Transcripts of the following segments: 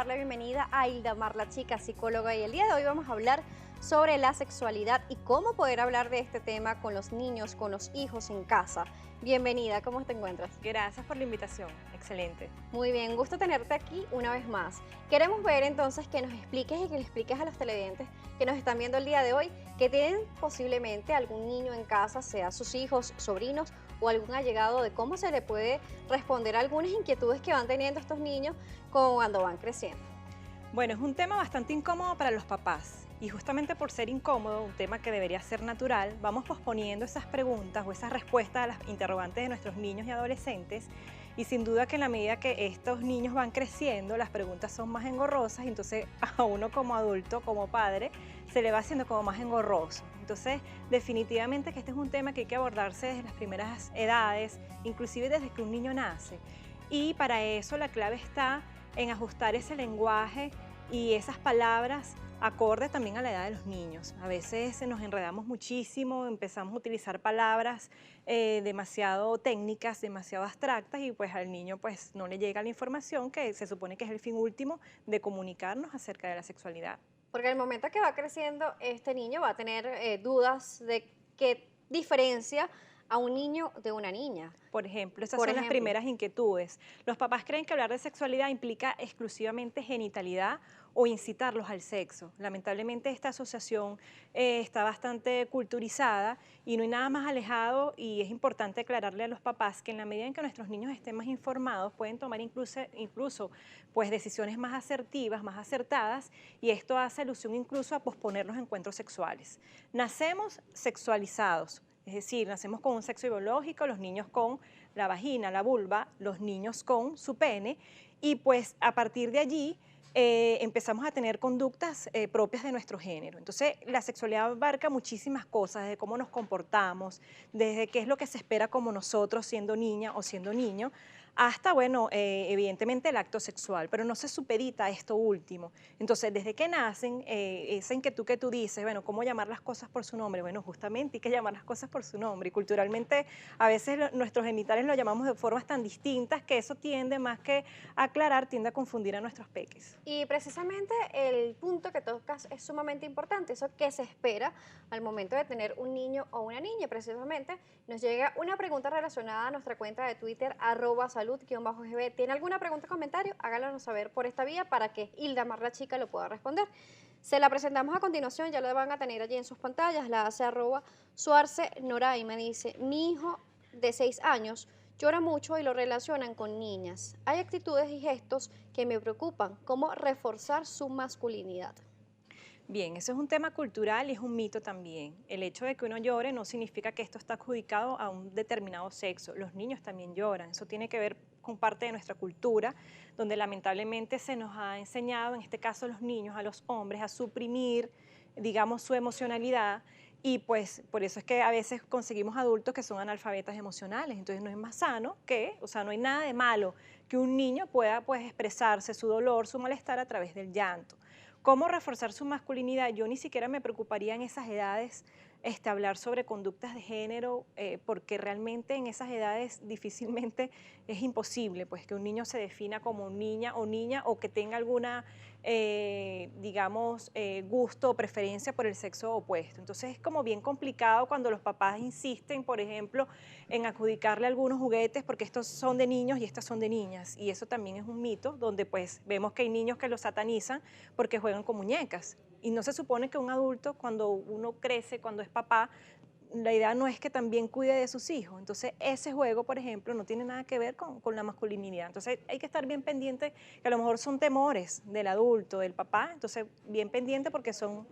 dar la bienvenida a Hildamar la Chica, psicóloga, y el día de hoy vamos a hablar sobre la sexualidad y cómo poder hablar de este tema con los niños, con los hijos en casa. Bienvenida, ¿cómo te encuentras? Gracias por la invitación, excelente. Muy bien, gusto tenerte aquí una vez más. Queremos ver entonces que nos expliques y que le expliques a los televidentes que nos están viendo el día de hoy, que tienen posiblemente algún niño en casa, sea sus hijos, sobrinos o algún allegado, de cómo se le puede responder a algunas inquietudes que van teniendo estos niños cuando van creciendo. Bueno, es un tema bastante incómodo para los papás y justamente por ser incómodo, un tema que debería ser natural, vamos posponiendo esas preguntas o esas respuestas a las interrogantes de nuestros niños y adolescentes, y sin duda que en la medida que estos niños van creciendo, las preguntas son más engorrosas y entonces a uno como adulto, como padre, se le va haciendo como más engorroso. Entonces, definitivamente que este es un tema que hay que abordarse desde las primeras edades, inclusive desde que un niño nace. Y para eso la clave está en ajustar ese lenguaje y esas palabras acorde también a la edad de los niños. A veces nos enredamos muchísimo, empezamos a utilizar palabras demasiado técnicas, demasiado abstractas, y pues al niño pues no le llega la información que se supone que es el fin último de comunicarnos acerca de la sexualidad. Porque al momento que va creciendo, este niño va a tener dudas de qué diferencia a un niño de una niña. Por ejemplo, esas son las primeras inquietudes. Los papás creen que hablar de sexualidad implica exclusivamente genitalidad o incitarlos al sexo. Lamentablemente esta asociación está bastante culturizada y no hay nada más alejado, y es importante aclararle a los papás que en la medida en que nuestros niños estén más informados pueden tomar incluso pues, decisiones más asertivas, más acertadas, y esto hace alusión incluso a posponer los encuentros sexuales. Nacemos sexualizados. Es decir, nacemos con un sexo biológico, los niños con la vagina, la vulva, los niños con su pene, y pues a partir de allí empezamos a tener conductas propias de nuestro género. Entonces, la sexualidad abarca muchísimas cosas, desde cómo nos comportamos, desde qué es lo que se espera como nosotros siendo niña o siendo niño, hasta, bueno, evidentemente el acto sexual, pero no se supedita a esto último. Entonces, desde que nacen, esa inquietud que tú dices, bueno, ¿cómo llamar las cosas por su nombre? Bueno, justamente hay que llamar las cosas por su nombre, y culturalmente a veces nuestros genitales lo llamamos de formas tan distintas que eso tiende, más que a aclarar, tiende a confundir a nuestros peques. Y precisamente el punto que tocas es sumamente importante, eso que se espera al momento de tener un niño o una niña. Precisamente nos llega una pregunta relacionada a nuestra cuenta de Twitter, @salud_gb. ¿Tiene alguna pregunta o comentario? Háganos saber por esta vía para que Hildamar la Chica lo pueda responder. Se la presentamos a continuación, ya la van a tener allí en sus pantallas, la hace @Suarce Nora, y me dice: mi hijo de 6 años llora mucho y lo relacionan con niñas. Hay actitudes y gestos que me preocupan, como reforzar su masculinidad. Bien, eso es un tema cultural y es un mito también. El hecho de que uno llore no significa que esto está adjudicado a un determinado sexo. Los niños también lloran. Eso tiene que ver con parte de nuestra cultura, donde lamentablemente se nos ha enseñado, en este caso a los niños, a los hombres, a suprimir, digamos, su emocionalidad. Y pues por eso es que a veces conseguimos adultos que son analfabetas emocionales. Entonces no es más sano que, o sea, no hay nada de malo que un niño pueda pues expresarse su dolor, su malestar a través del llanto. ¿Cómo reforzar su masculinidad? Yo ni siquiera me preocuparía en esas edades hablar sobre conductas de género, porque realmente en esas edades difícilmente es imposible pues, que un niño se defina como niña, o que tenga alguna, digamos, gusto o preferencia por el sexo opuesto. Entonces es como bien complicado cuando los papás insisten, por ejemplo, en adjudicarle algunos juguetes porque estos son de niños y estas son de niñas, y eso también es un mito, donde pues vemos que hay niños que los satanizan porque juegan con muñecas. Y no se supone que un adulto, cuando uno crece, cuando es papá, la idea no es que también cuide de sus hijos. Entonces, ese juego, por ejemplo, no tiene nada que ver con la masculinidad. Entonces, hay que estar bien pendiente, que a lo mejor son temores del adulto, del papá. Entonces, bien pendiente porque son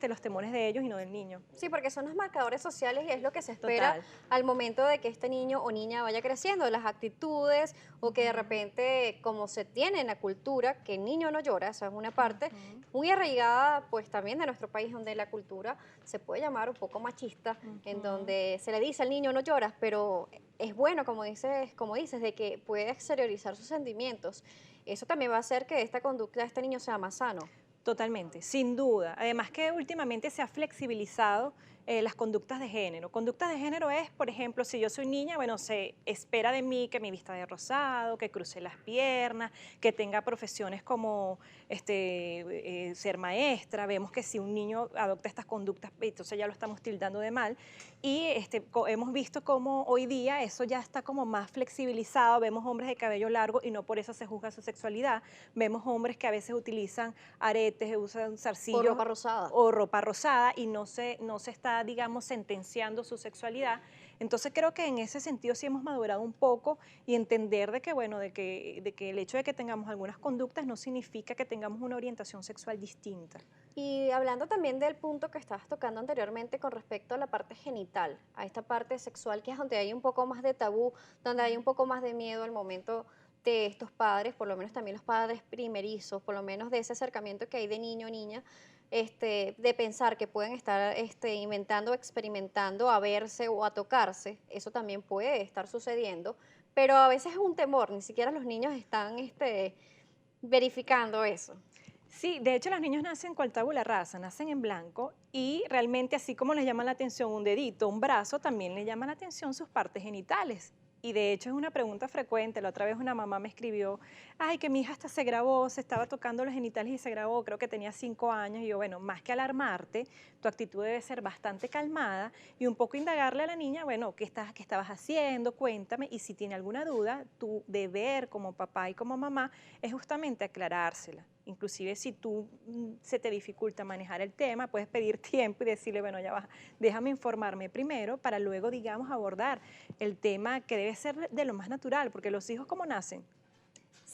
los temores de ellos y no del niño. Sí, porque son los marcadores sociales y es lo que se espera Total. al momento de que este niño o niña vaya creciendo, las actitudes, o que de repente, como se tiene en la cultura, que el niño no llora, esa es una parte muy arraigada pues también de nuestro país, donde la cultura se puede llamar un poco machista, en donde se le dice al niño no lloras, pero es bueno, como dices, de que puede exteriorizar sus sentimientos. Eso también va a hacer que esta conducta de este niño sea más sano. Totalmente, sin duda. Además que últimamente se ha flexibilizado las conductas de género. Conductas de género es, por ejemplo, si yo soy niña, bueno, se espera de mí que me vista de rosado, que cruce las piernas, que tenga profesiones como ser maestra. Vemos que si un niño adopta estas conductas, entonces ya lo estamos tildando de mal. Y hemos visto cómo hoy día eso ya está como más flexibilizado. Vemos hombres de cabello largo y no por eso se juzga su sexualidad. Vemos hombres que a veces utilizan aretes, usan O zarcillos ropa rosada. o ropa rosada y no se está, digamos, sentenciando su sexualidad. Entonces creo que en ese sentido sí hemos madurado un poco y entender de que, bueno, de que el hecho de que tengamos algunas conductas no significa que tengamos una orientación sexual distinta. Y hablando también del punto que estabas tocando anteriormente con respecto a la parte genital, a esta parte sexual que es donde hay un poco más de tabú, donde hay un poco más de miedo al momento de estos padres, por lo menos también los padres primerizos, por lo menos de ese acercamiento que hay de niño o niña, de pensar que pueden estar inventando, experimentando a verse o a tocarse, eso también puede estar sucediendo, pero a veces es un temor, ni siquiera los niños están verificando eso. Sí, de hecho los niños nacen con tabula rasa, nacen en blanco y realmente así como les llama la atención un dedito, un brazo, también les llama la atención sus partes genitales. Y de hecho es una pregunta frecuente. La otra vez una mamá me escribió, ay, que mi hija hasta se grabó, se estaba tocando los genitales y se grabó, creo que tenía 5 años. Y yo, bueno, más que alarmarte, tu actitud debe ser bastante calmada y un poco indagarle a la niña, bueno, qué estabas haciendo? Cuéntame. Y si tiene alguna duda, tu deber como papá y como mamá es justamente aclarársela. Inclusive si se te dificulta manejar el tema, puedes pedir tiempo y decirle, bueno, ya va, déjame informarme primero para luego, digamos, abordar el tema que debe ser de lo más natural, porque los hijos como nacen,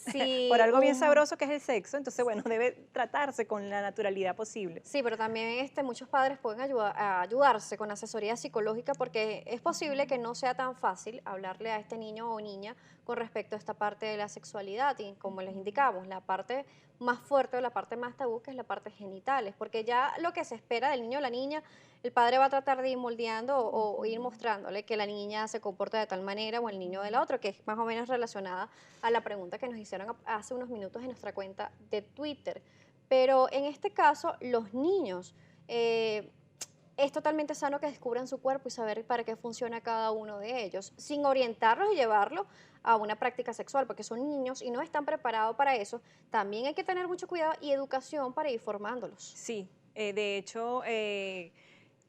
por Sí, algo bien sabroso que es el sexo, entonces, bueno, debe tratarse con la naturalidad posible. sí, pero también muchos padres pueden ayudarse con asesoría psicológica porque es posible que no sea tan fácil hablarle a este niño o niña con respecto a esta parte de la sexualidad y como les indicamos, la parte más fuerte o la parte más tabú que es la parte genitales, porque ya lo que se espera del niño o la niña, el padre va a tratar de ir moldeando o ir mostrándole que la niña se comporta de tal manera o el niño de la otra, que es más o menos relacionada a la pregunta que nos hicieron hace unos minutos en nuestra cuenta de Twitter. Pero en este caso, los niños, eh, es totalmente sano que descubran su cuerpo y saber para qué funciona cada uno de ellos, sin orientarlos y llevarlos a una práctica sexual, porque son niños y no están preparados para eso. También hay que tener mucho cuidado y educación para ir formándolos. Sí, de hecho,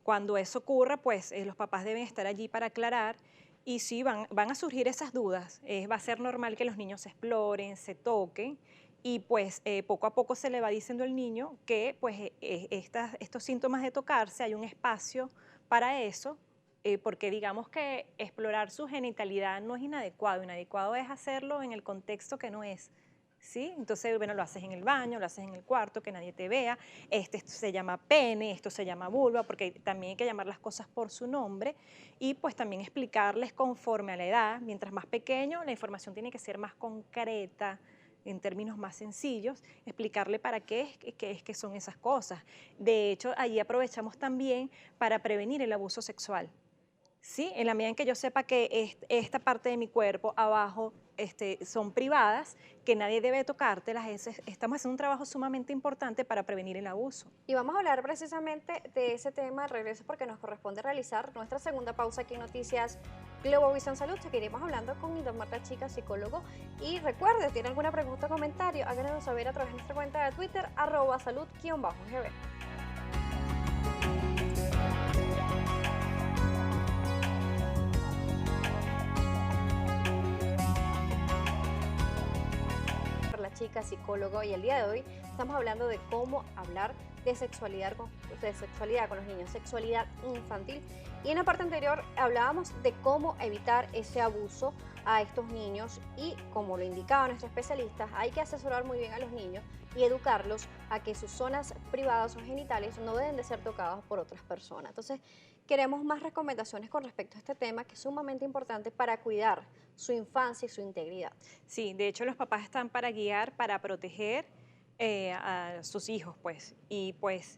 cuando eso ocurra, pues los papás deben estar allí para aclarar y sí, van a surgir esas dudas. Va a ser normal que los niños se exploren, se toquen y pues poco a poco se le va diciendo al niño que pues estos síntomas de tocarse, hay un espacio para eso, porque digamos que explorar su genitalidad no es inadecuado, inadecuado es hacerlo en el contexto que no es. ¿Sí? Entonces, bueno, lo haces en el baño, lo haces en el cuarto, que nadie te vea. Esto se llama pene, esto se llama vulva, porque también hay que llamar las cosas por su nombre y pues también explicarles conforme a la edad. Mientras más pequeño, la información tiene que ser más concreta, en términos más sencillos, explicarle para qué es que son esas cosas. De hecho, allí aprovechamos también para prevenir el abuso sexual. Sí, en la medida en que yo sepa que esta parte de mi cuerpo abajo son privadas, que nadie debe tocártelas, estamos haciendo un trabajo sumamente importante para prevenir el abuso. Y vamos a hablar precisamente de ese tema de regreso porque nos corresponde realizar nuestra segunda pausa aquí en Noticias Globovisión Salud. Seguiremos hablando con Nilda Marta Chica, psicólogo. Y recuerde, si tiene alguna pregunta o comentario, háganos saber a través de nuestra cuenta de Twitter, @salud_gb. La chica psicólogo y el día de hoy estamos hablando de cómo hablar de sexualidad con los niños, sexualidad infantil. Y en la parte anterior hablábamos de cómo evitar ese abuso a estos niños y como lo indicaba nuestro especialista, hay que asesorar muy bien a los niños y educarlos a que sus zonas privadas o genitales no deben de ser tocadas por otras personas. Entonces, queremos más recomendaciones con respecto a este tema que es sumamente importante para cuidar su infancia y su integridad. Sí, de hecho los papás están para guiar, para proteger a sus hijos, pues. Y pues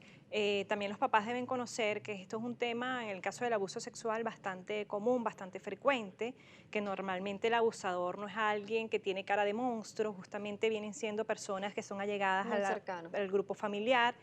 también los papás deben conocer que esto es un tema, en el caso del abuso sexual, bastante común, bastante frecuente, que normalmente el abusador no es alguien que tiene cara de monstruo, justamente vienen siendo personas que son allegadas Muy cercano. al grupo familiar.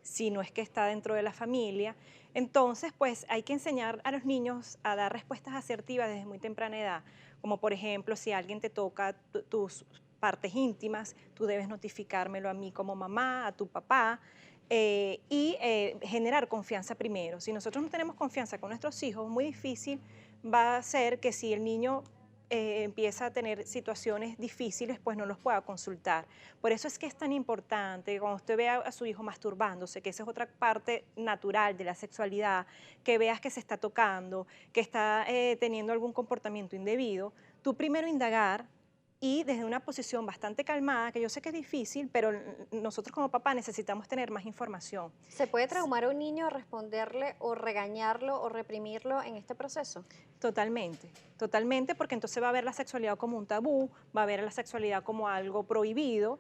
si no es que está dentro de la familia. Entonces, pues hay que enseñar a los niños a dar respuestas asertivas desde muy temprana edad, como por ejemplo, si alguien te toca tus partes íntimas, tú debes notificármelo a mí como mamá, a tu papá, generar confianza primero. Si nosotros no tenemos confianza con nuestros hijos, muy difícil va a ser que si el niño empieza a tener situaciones difíciles, pues no los pueda consultar. Por eso es que es tan importante que cuando usted vea a su hijo masturbándose, que esa es otra parte natural de la sexualidad, que veas que se está tocando, que está teniendo algún comportamiento indebido, tú primero indagar y desde una posición bastante calmada, que yo sé que es difícil, pero nosotros como papá necesitamos tener más información. ¿Se puede traumar a un niño responderle o regañarlo o reprimirlo en este proceso? Totalmente, totalmente, porque entonces va a ver la sexualidad como un tabú, va a ver la sexualidad como algo prohibido,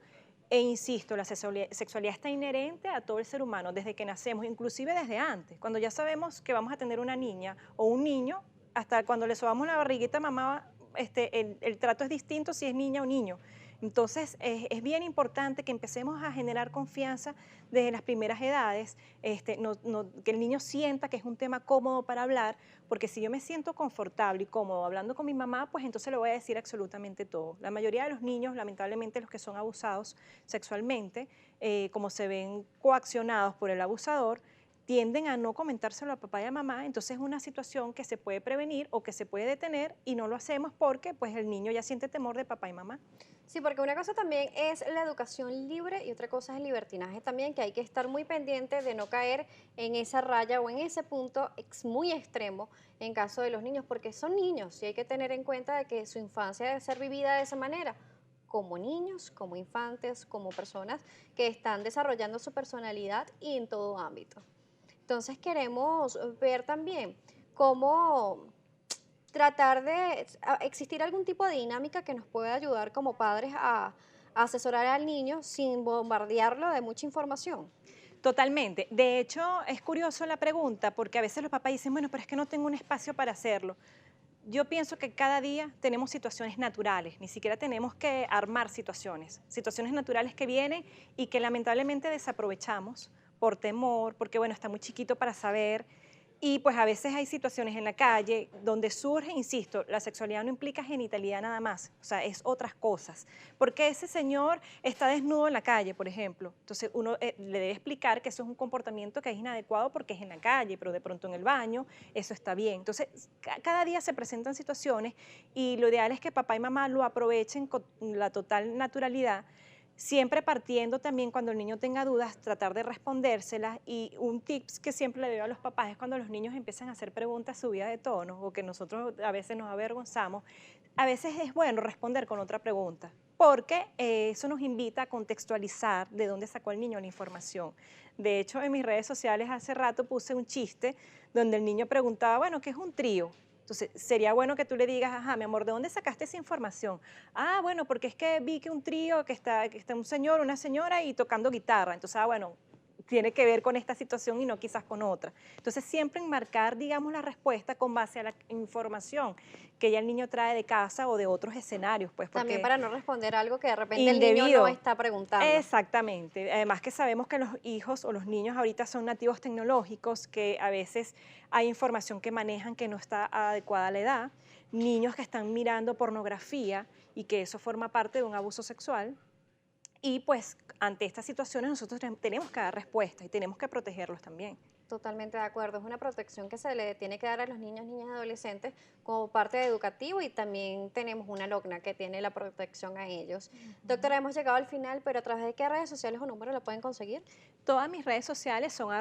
e insisto, la sexualidad está inherente a todo el ser humano desde que nacemos, inclusive desde antes, cuando ya sabemos que vamos a tener una niña o un niño, hasta cuando le sobamos la barriguita a mamá, el trato es distinto si es niña o niño. Entonces, es bien importante que empecemos a generar confianza desde las primeras edades, que el niño sienta que es un tema cómodo para hablar, porque si yo me siento confortable y cómodo hablando con mi mamá, pues entonces le voy a decir absolutamente todo. La mayoría de los niños, lamentablemente los que son abusados sexualmente, como se ven coaccionados por el abusador, tienden a no comentárselo a papá y a mamá, entonces es una situación que se puede prevenir o que se puede detener y no lo hacemos porque pues el niño ya siente temor de papá y mamá. Sí, porque una cosa también es la educación libre y otra cosa es el libertinaje también, que hay que estar muy pendiente de no caer en esa raya o en ese punto muy extremo en caso de los niños, porque son niños y hay que tener en cuenta de que su infancia debe ser vivida de esa manera, como niños, como infantes, como personas que están desarrollando su personalidad y en todo ámbito. Entonces queremos ver también cómo tratar de existir algún tipo de dinámica que nos pueda ayudar como padres a asesorar al niño sin bombardearlo de mucha información. Totalmente. De hecho, es curioso la pregunta porque a veces los papás dicen, bueno, pero es que no tengo un espacio para hacerlo. Yo pienso que cada día tenemos situaciones naturales, ni siquiera tenemos que armar situaciones naturales que vienen y que lamentablemente desaprovechamos por temor, porque bueno, está muy chiquito para saber. Y pues a veces hay situaciones en la calle donde surge, insisto, la sexualidad no implica genitalidad nada más, o sea, es otras cosas. Porque ese señor está desnudo en la calle, por ejemplo. Entonces uno le debe explicar que eso es un comportamiento que es inadecuado porque es en la calle, pero de pronto en el baño, eso está bien. Entonces, cada día se presentan situaciones y lo ideal es que papá y mamá lo aprovechen con la total naturalidad, siempre partiendo también cuando el niño tenga dudas, tratar de respondérselas. Y un tips que siempre le doy a los papás es cuando los niños empiezan a hacer preguntas subidas de tono o que nosotros a veces nos avergonzamos, a veces es bueno responder con otra pregunta, porque eso nos invita a contextualizar de dónde sacó el niño la información. De hecho, en mis redes sociales hace rato puse un chiste donde el niño preguntaba, bueno, ¿qué es un trío? Entonces, sería bueno que tú le digas, ajá, mi amor, ¿de dónde sacaste esa información? Ah, bueno, porque es que vi que un trío, que está un señor, una señora y tocando guitarra. Entonces, bueno, tiene que ver con esta situación y no quizás con otra. Entonces, siempre enmarcar, digamos, la respuesta con base a la información que ya el niño trae de casa o de otros escenarios, pues, También porque para no responder algo que de repente el niño no indebido. está preguntando. Exactamente. Además que sabemos que los hijos o los niños ahorita son nativos tecnológicos, que a veces hay información que manejan que no está adecuada a la edad, niños que están mirando pornografía y que eso forma parte de un abuso sexual. Y pues ante estas situaciones nosotros tenemos que dar respuesta y tenemos que protegerlos también. Totalmente de acuerdo. Es una protección que se le tiene que dar a los niños, niñas y adolescentes como parte de educativo y también tenemos una LOCNA que tiene la protección a ellos. Doctora, hemos llegado al final, pero ¿a través de qué redes sociales o números la pueden conseguir? Todas mis redes sociales son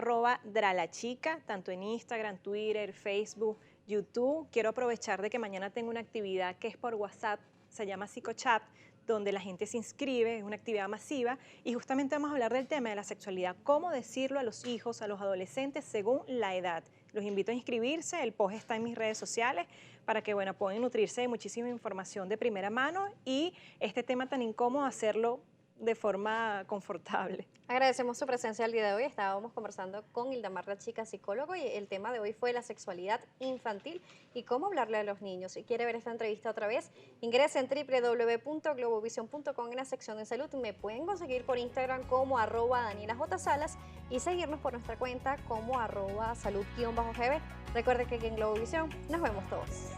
@dralachica, tanto en Instagram, Twitter, Facebook, YouTube. Quiero aprovechar de que mañana tengo una actividad que es por WhatsApp, se llama PsicoChat, donde la gente se inscribe, es una actividad masiva, y justamente vamos a hablar del tema de la sexualidad, cómo decirlo a los hijos, a los adolescentes, según la edad. Los invito a inscribirse, el post está en mis redes sociales, para que bueno, puedan nutrirse de muchísima información de primera mano y este tema tan incómodo hacerlo de forma confortable. Agradecemos su presencia el día de hoy. Estábamos conversando con Ildamar La Chica, psicólogo, y el tema de hoy fue la sexualidad infantil y cómo hablarle a los niños. Si quiere ver esta entrevista otra vez, ingrese en www.globovision.com en la sección de salud. Me pueden conseguir por Instagram como @DanielaJSalas y seguirnos por nuestra cuenta como @salud_gb. Recuerde que aquí en Globovisión nos vemos todos.